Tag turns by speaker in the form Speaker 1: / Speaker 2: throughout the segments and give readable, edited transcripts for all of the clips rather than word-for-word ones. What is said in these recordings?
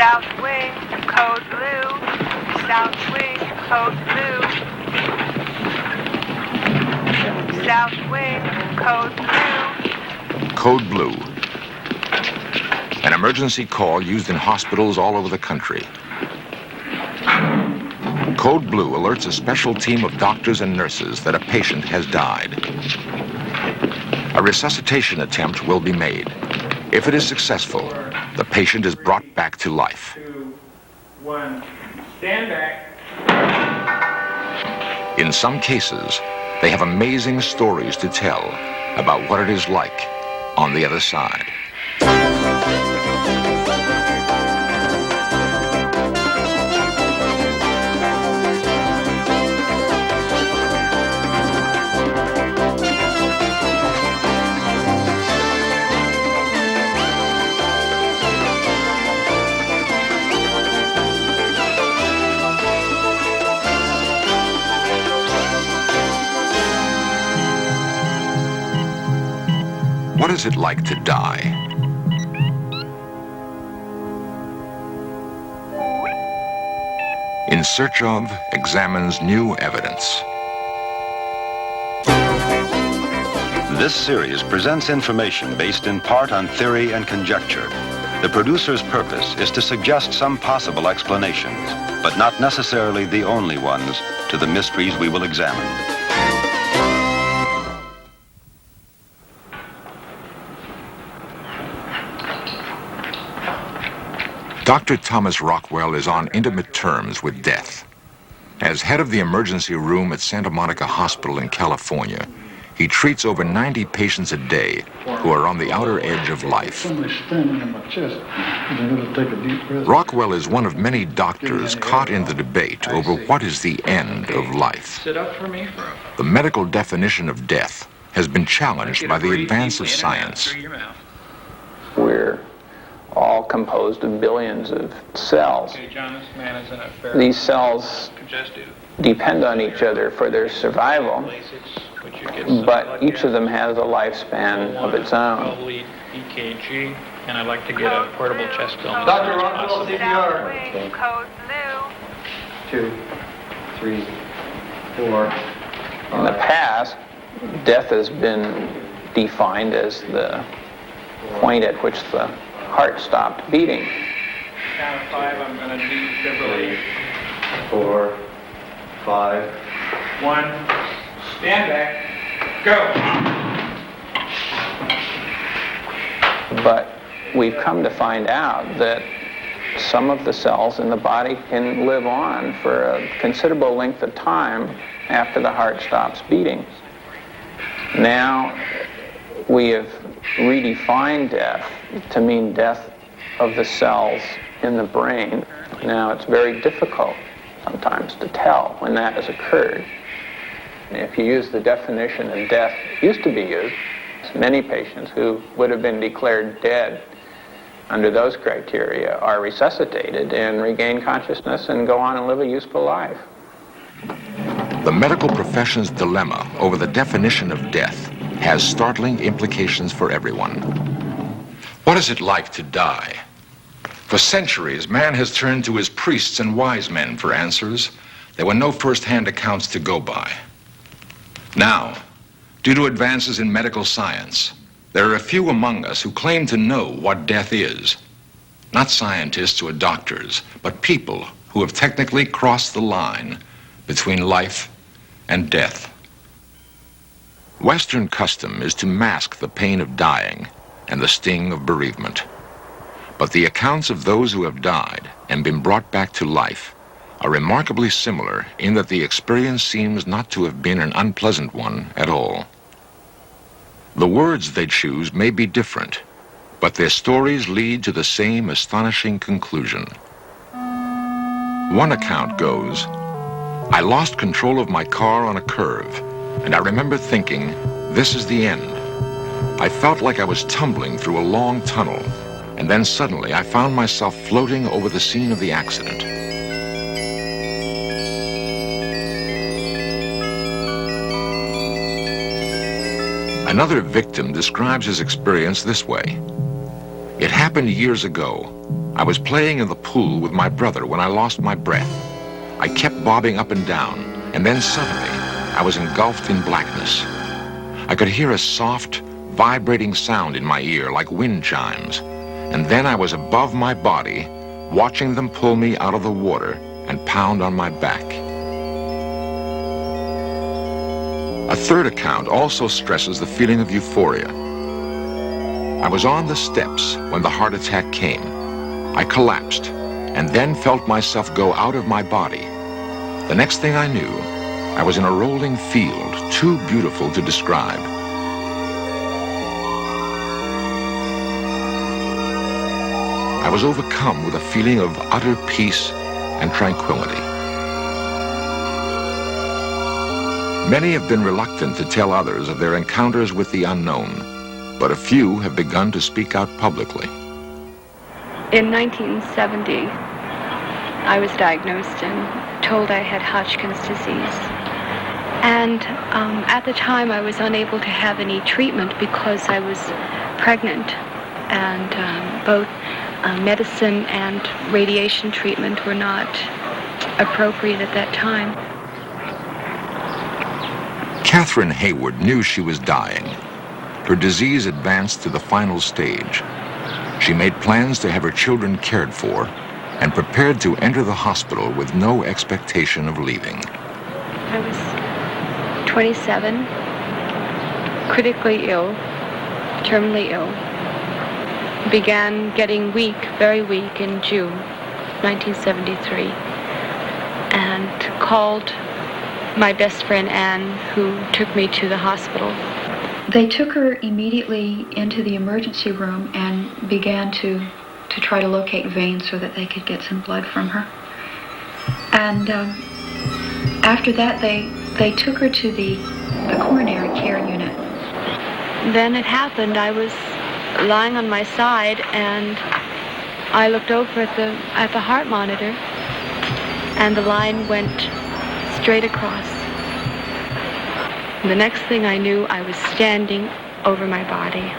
Speaker 1: South wing, code blue. South wing, code blue. South wing, code blue.
Speaker 2: Code Blue. An emergency call used in hospitals all over the country. Code Blue alerts a special team of doctors and nurses that a patient has died. A resuscitation attempt will be made. If it is successful, the patient is brought back to life.
Speaker 3: 2, 1, stand back.
Speaker 2: In some cases, they have amazing stories to tell about what it is like on the other side. What is it like to die? In Search of examines new evidence.
Speaker 4: This series presents information based in part on theory and conjecture. The producer's purpose is to suggest some possible explanations, but not necessarily the only ones, to the mysteries we will examine.
Speaker 2: Dr. Thomas Rockwell is on intimate terms with death. As head of the emergency room at Santa Monica Hospital in California, he treats over 90 patients a day who are on the outer edge of life. Rockwell is one of many doctors caught in the debate over what is the end of life.
Speaker 3: Sit up for me.
Speaker 2: The medical definition of death has been challenged by the advance of science.
Speaker 5: We're all composed of billions of cells. These cells depend on each other for their survival, but each of them has a lifespan of its own.
Speaker 3: EKG, and I'd like to get a portable chest film.
Speaker 1: Dr. Rockwell, CPR. Wing, code blue.
Speaker 6: 2, 3, 4.
Speaker 5: In the past, death has been defined as the point at which the heart stopped beating.
Speaker 3: Count of 5, I'm going to defibrillate.
Speaker 6: 4, 5.
Speaker 3: 1, stand back, go.
Speaker 5: But we've come to find out that some of the cells in the body can live on for a considerable length of time after the heart stops beating. Now we have redefined death to mean death of the cells in the brain. Now it's very difficult sometimes to tell when that has occurred. If you use the definition that death used to be used, many patients who would have been declared dead under those criteria are resuscitated and regain consciousness and go on and live a useful life.
Speaker 2: The medical profession's dilemma over the definition of death has startling implications for everyone. What is it like to die? For centuries, man has turned to his priests and wise men for answers. There were no first-hand accounts to go by. Now, due to advances in medical science, there are a few among us who claim to know what death is. Not scientists or doctors, but people who have technically crossed the line between life and death. Western custom is to mask the pain of dying and the sting of bereavement. But the accounts of those who have died and been brought back to life are remarkably similar in that the experience seems not to have been an unpleasant one at all. The words they choose may be different, but their stories lead to the same astonishing conclusion. One account goes, "I lost control of my car on a curve, and I remember thinking, this is the end. I felt like I was tumbling through a long tunnel, and then suddenly I found myself floating over the scene of the accident." Another victim describes his experience this way. "It happened years ago. I was playing in the pool with my brother when I lost my breath. I kept bobbing up and down, and then suddenly I was engulfed in blackness. I could hear a soft, vibrating sound in my ear like wind chimes, and then I was above my body, watching them pull me out of the water and pound on my back. A third account also stresses the feeling of euphoria. I was on the steps when the heart attack came. I collapsed and then felt myself go out of my body. The next thing I knew, I was in a rolling field too beautiful to describe. I was overcome with a feeling of utter peace and tranquility. Many have been reluctant to tell others of their encounters with the unknown, but a few have begun to speak out publicly.
Speaker 7: In 1970, I was diagnosed and told I had Hodgkin's disease. And at the time, I was unable to have any treatment because I was pregnant, and both medicine and radiation treatment were not appropriate at that time.
Speaker 2: Catherine Hayward knew she was dying. Her disease advanced to the final stage. She made plans to have her children cared for and prepared to enter the hospital with no expectation of leaving.
Speaker 7: I was 27, critically ill, terminally ill. Began getting weak, very weak, in June 1973, and called my best friend Anne, who took me to the hospital.
Speaker 8: They took her immediately into the emergency room and began to try to locate veins so that they could get some blood from her. And after that, they took her to the coronary care unit.
Speaker 7: Then it happened. I was lying on my side, and I looked over at the heart monitor, and the line went straight across. The next thing I knew, I was standing over my body,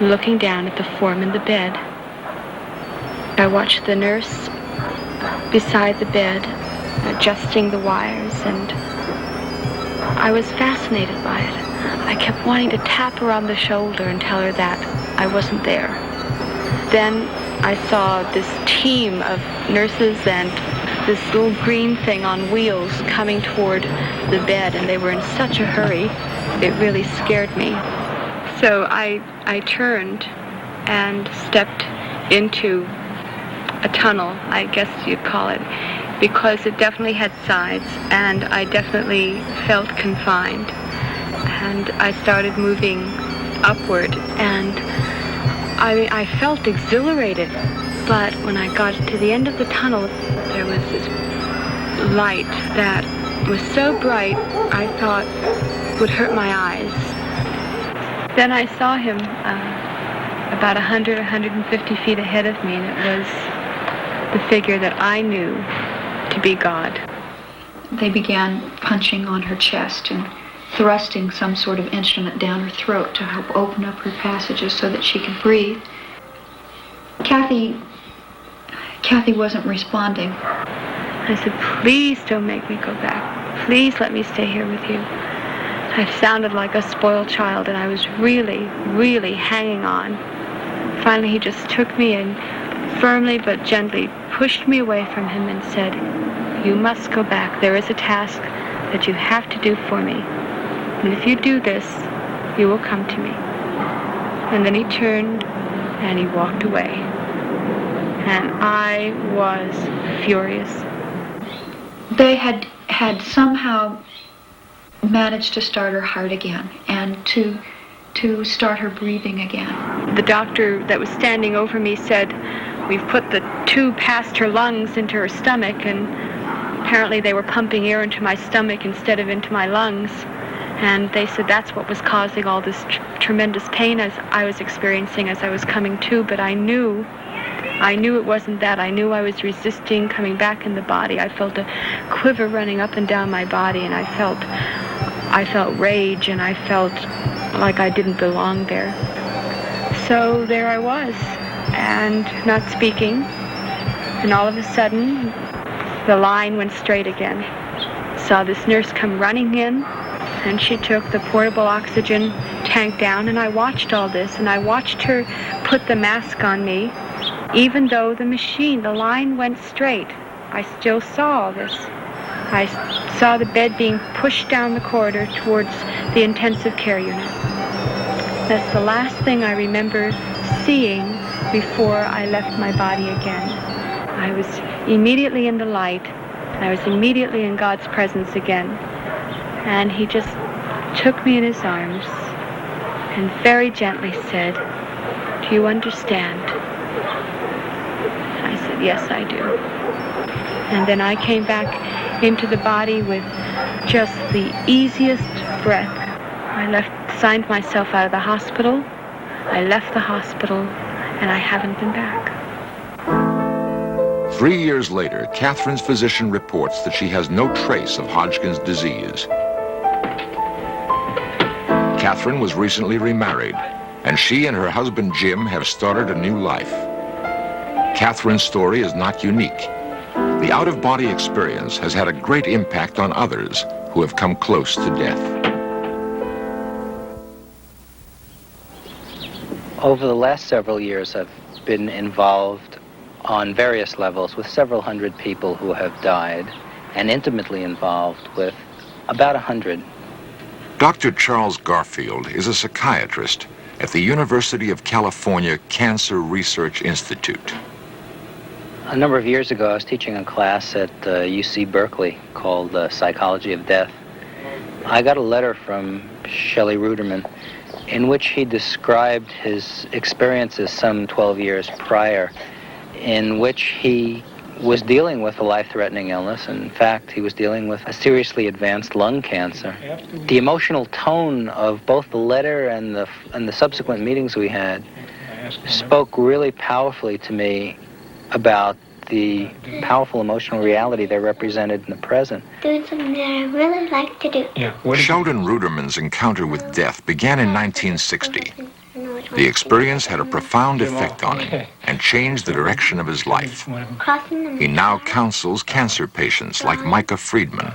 Speaker 7: looking down at the form in the bed. I watched the nurse beside the bed, adjusting the wires, and I was fascinated by it. I kept wanting to tap her on the shoulder and tell her that I wasn't there. Then I saw this team of nurses and this little green thing on wheels coming toward the bed, and they were in such a hurry, it really scared me. So I turned and stepped into a tunnel, I guess you'd call it, because it definitely had sides, and I definitely felt confined. And I started moving upward, and I felt exhilarated. But when I got to the end of the tunnel, there was this light that was so bright, I thought would hurt my eyes. Then I saw him about 100, 150 feet ahead of me, and it was the figure that I knew to be God.
Speaker 8: They began punching on her chest and thrusting some sort of instrument down her throat to help open up her passages so that she could breathe. Kathy wasn't responding.
Speaker 7: I said, please don't make me go back. Please let me stay here with you. I sounded like a spoiled child, and I was really, really hanging on. Finally, he just took me and firmly but gently pushed me away from him and said, you must go back. There is a task that you have to do for me. And if you do this, you will come to me. And then he turned and he walked away. And I was furious.
Speaker 8: They had somehow managed to start her heart again and to start her breathing again.
Speaker 7: The doctor that was standing over me said, we've put the tube past her lungs into her stomach, and apparently they were pumping air into my stomach instead of into my lungs. And they said that's what was causing all this tremendous pain as I was experiencing as I was coming to, but I knew it wasn't that. I knew I was resisting coming back in the body. I felt a quiver running up and down my body, and I felt rage, and I felt like I didn't belong there. So there I was, and not speaking. And all of a sudden, the line went straight again. Saw this nurse come running in, and she took the portable oxygen tank down, and I watched all this, and I watched her put the mask on me. Even though the line went straight, I still saw all this. I saw the bed being pushed down the corridor towards the intensive care unit. That's the last thing I remember seeing before I left my body again. I was immediately in the light. I was immediately in God's presence again. And he just took me in his arms and very gently said, "Do you understand?" I said, "Yes, I do." And then I came back into the body with just the easiest breath. I signed myself out of the hospital. I left the hospital, and I haven't been back.
Speaker 2: 3 years later, Catherine's physician reports that she has no trace of Hodgkin's disease. Catherine was recently remarried, and she and her husband Jim have started a new life. Catherine's story is not unique. The out-of-body experience has had a great impact on others who have come close to death.
Speaker 9: Over the last several years, I've been involved on various levels with several hundred people who have died, and intimately involved with about 100.
Speaker 2: Dr. Charles Garfield is a psychiatrist at the University of California Cancer Research Institute.
Speaker 9: A number of years ago, I was teaching a class at UC Berkeley called Psychology of Death. I got a letter from Shelley Ruderman in which he described his experiences some 12 years prior, in which he was dealing with a life-threatening illness. In fact, he was dealing with a seriously advanced lung cancer. The emotional tone of both the letter and the subsequent meetings we had spoke really powerfully to me about the powerful emotional reality they represented in the present.
Speaker 10: Doing something that I really like to do.
Speaker 2: Sheldon Ruderman's encounter with death began in 1960. The experience had a profound effect on him and changed the direction of his life. He now counsels cancer patients like Micah Friedman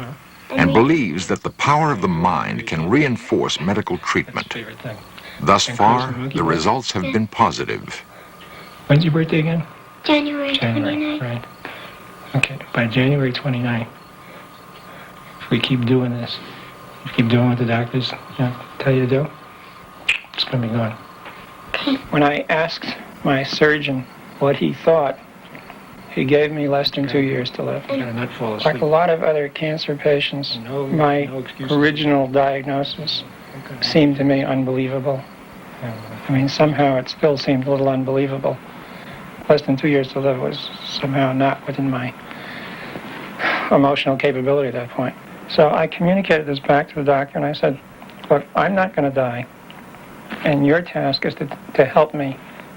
Speaker 2: and believes that the power of the mind can reinforce medical treatment. Thus far, the results have been positive.
Speaker 3: When's your birthday again?
Speaker 10: January 29th.
Speaker 3: Right. Okay, by January 29th, if we keep doing this, keep doing what the doctors tell you to do, it's going to be gone.
Speaker 10: Okay.
Speaker 3: When I asked my surgeon what he thought, he gave me less than 2 years to live. Not fall asleep. Like a lot of other cancer patients, my original diagnosis seemed to me unbelievable. I mean, somehow it still seemed a little unbelievable. Less than 2 years to live was somehow not within my emotional capability at that point. So I communicated this back to the doctor, and I said, look, I'm not going to die, and your task is to help me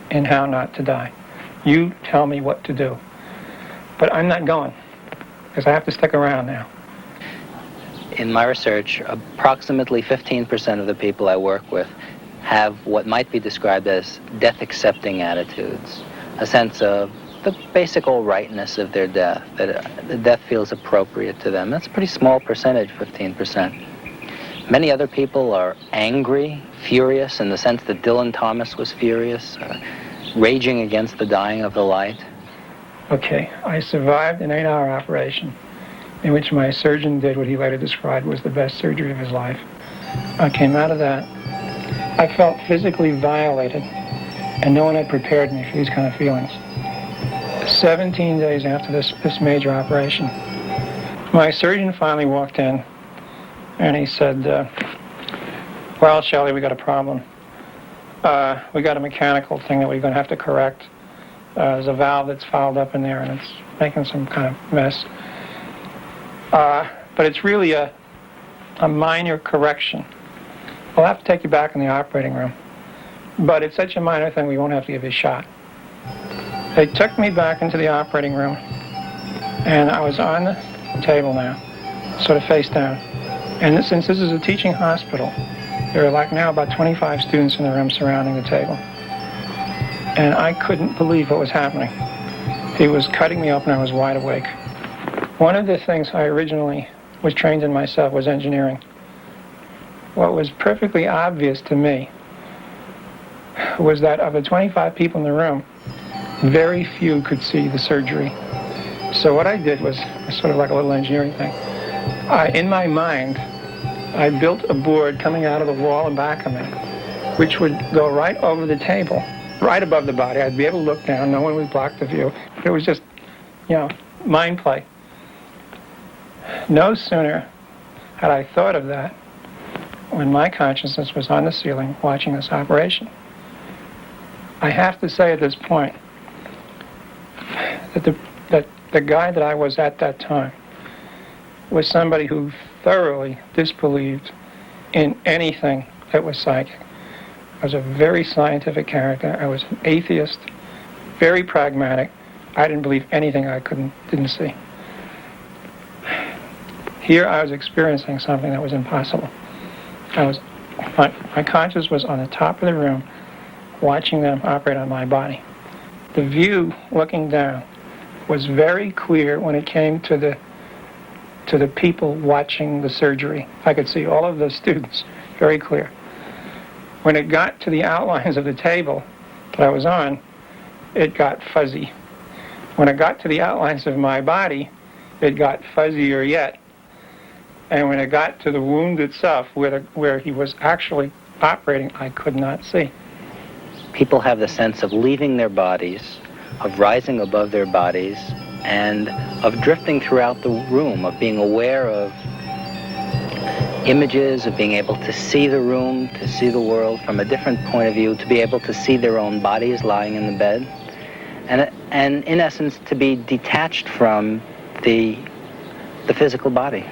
Speaker 3: in how not to die. You tell me what to do. But I'm not going, because I have to stick around now.
Speaker 9: In my research, approximately 15% of the people I work with have what might be described as death-accepting attitudes, a sense of the basic all-rightness of their death, that the death feels appropriate to them. That's a pretty small percentage, 15%. Many other people are angry, furious, in the sense that Dylan Thomas was furious, raging against the dying of the light.
Speaker 3: Okay, I survived an 8-hour operation in which my surgeon did what he later described was the best surgery of his life. I came out of that. I felt physically violated, and no one had prepared me for these kind of feelings. 17 days after this major operation, my surgeon finally walked in, and he said, well, Shelley, we got a problem. We got a mechanical thing that we're going to have to correct. There's a valve that's fouled up in there, and it's making some kind of mess. But it's really a minor correction. We'll have to take you back in the operating room. But it's such a minor thing, we won't have to give you a shot. They took me back into the operating room, and I was on the table now, sort of face down. And since this is a teaching hospital, there are like now about 25 students in the room surrounding the table. And I couldn't believe what was happening. He was cutting me open, I was wide awake. One of the things I originally was trained in myself was engineering. What was perfectly obvious to me was that of the 25 people in the room, very few could see the surgery. So what I did was sort of like a little engineering thing. In my mind, I built a board coming out of the wall and back of me, which would go right over the table, right above the body. I'd be able to look down, no one would block the view. It was just, mind play. No sooner had I thought of that when my consciousness was on the ceiling watching this operation. I have to say at this point that the guy that I was at that time was somebody who thoroughly disbelieved in anything that was psychic. I was a very scientific character. I was an atheist, very pragmatic. I didn't believe anything I didn't see. Here I was experiencing something that was impossible. My consciousness was on the top of the room, watching them operate on my body. The view looking down was very clear when it came to the people watching the surgery. I could see all of the students very clear. When it got to the outlines of the table that I was on, it got fuzzy. When it got to the outlines of my body, it got fuzzier yet. And when it got to the wound itself, where he was actually operating, I could not see.
Speaker 9: People have the sense of leaving their bodies, of rising above their bodies, and of drifting throughout the room, of being aware of images, of being able to see the room, to see the world from a different point of view, to be able to see their own bodies lying in the bed, and in essence, to be detached from the physical body.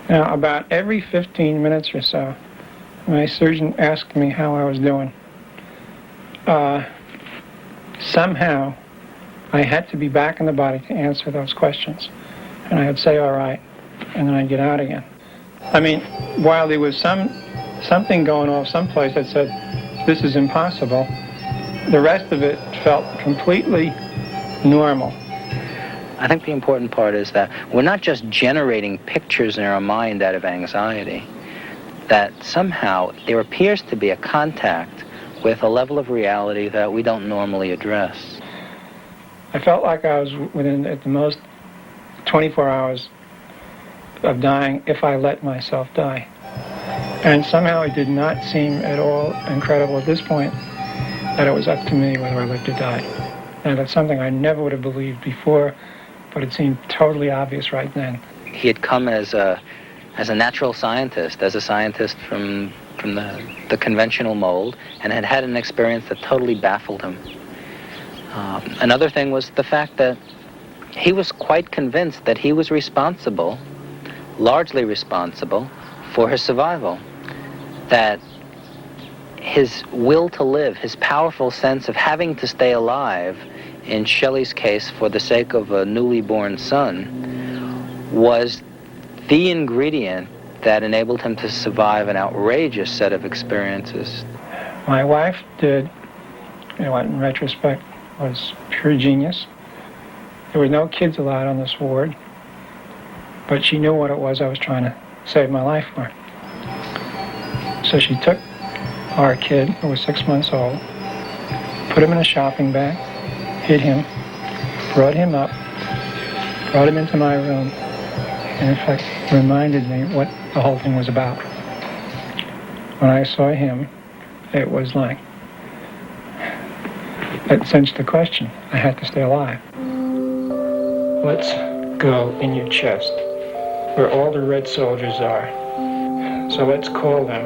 Speaker 3: Now, about every 15 minutes or so, my surgeon asked me how I was doing. Somehow, I had to be back in the body to answer those questions. And I would say, all right, and then I'd get out again. I mean, while there was something going off someplace that said, this is impossible, the rest of it felt completely normal.
Speaker 9: I think the important part is that we're not just generating pictures in our mind out of anxiety, that somehow there appears to be a contact with a level of reality that we don't normally address.
Speaker 3: I felt like I was within, at the most, 24 hours of dying if I let myself die. And somehow it did not seem at all incredible at this point that it was up to me whether I lived or died. And that's something I never would have believed before, but it seemed totally obvious right then.
Speaker 9: He had come as a natural scientist, as a scientist from the conventional mold, and had had an experience that totally baffled him. Another thing was the fact that he was quite convinced that he was responsible, largely responsible, for his survival. That his will to live, his powerful sense of having to stay alive, in Shelley's case for the sake of a newly born son, was the ingredient that enabled him to survive an outrageous set of experiences.
Speaker 3: My wife did, what in retrospect was pure genius. There were no kids allowed on this ward, but she knew what it was I was trying to save my life for. So she took our kid, who was 6 months old, put him in a shopping bag, hid him, brought him up, brought him into my room, and in fact reminded me what the whole thing was about. When I saw him, it was like, that cinched the question. I had to stay alive. Let's go in your chest, where all the red soldiers are. So let's call them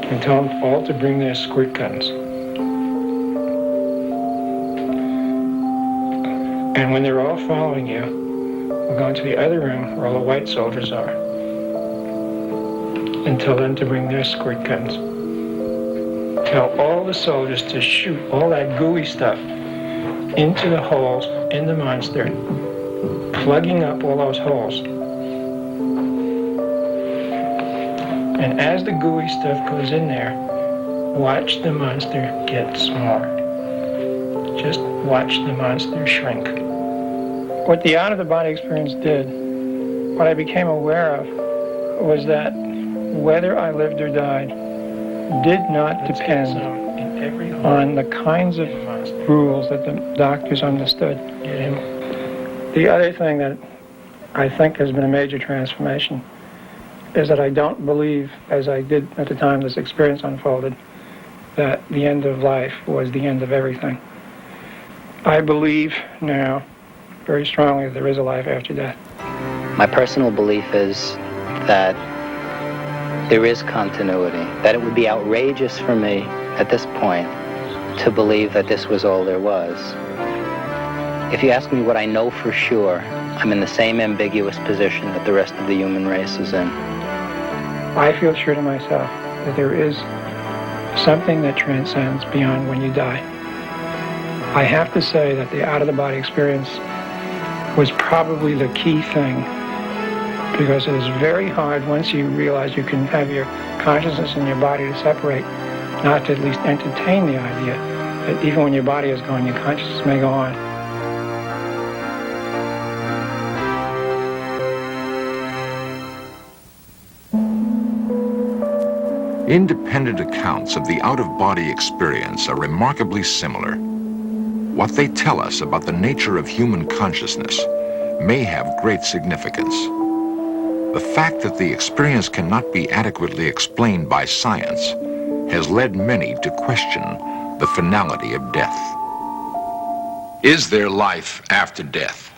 Speaker 3: and tell them all to bring their squirt guns. And when they're all following you, we'll go into the other room where all the white soldiers are and tell them to bring their squirt guns. Tell all the soldiers to shoot all that gooey stuff into the holes in the monster, plugging up all those holes. And as the gooey stuff goes in there, watch the monster get smaller. Just watch the monster shrink. What the out-of-the-body experience did, what I became aware of, was that whether I lived or died did not depend on the kinds of rules that the doctors understood. The other thing that I think has been a major transformation is that I don't believe, as I did at the time this experience unfolded, that the end of life was the end of everything. I believe now very strongly that there is a life after death.
Speaker 9: My personal belief is that there is continuity, that it would be outrageous for me at this point to believe that this was all there was. If you ask me what I know for sure, I'm in the same ambiguous position that the rest of the human race is in.
Speaker 3: I feel sure to myself that there is something that transcends beyond when you die. I have to say that the out-of-the-body experience was probably the key thing, because it is very hard once you realize you can have your consciousness and your body to separate, not to at least entertain the idea that even when your body is gone, your consciousness may go on.
Speaker 2: Independent accounts of the out-of-body experience are remarkably similar. What they tell us about the nature of human consciousness may have great significance. The fact that the experience cannot be adequately explained by science has led many to question the finality of death. Is there life after death?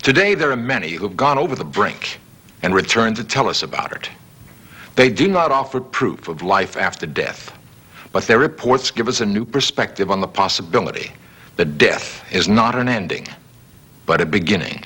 Speaker 2: Today, there are many who've gone over the brink and returned to tell us about it. They do not offer proof of life after death, but their reports give us a new perspective on the possibility that death is not an ending, but a beginning.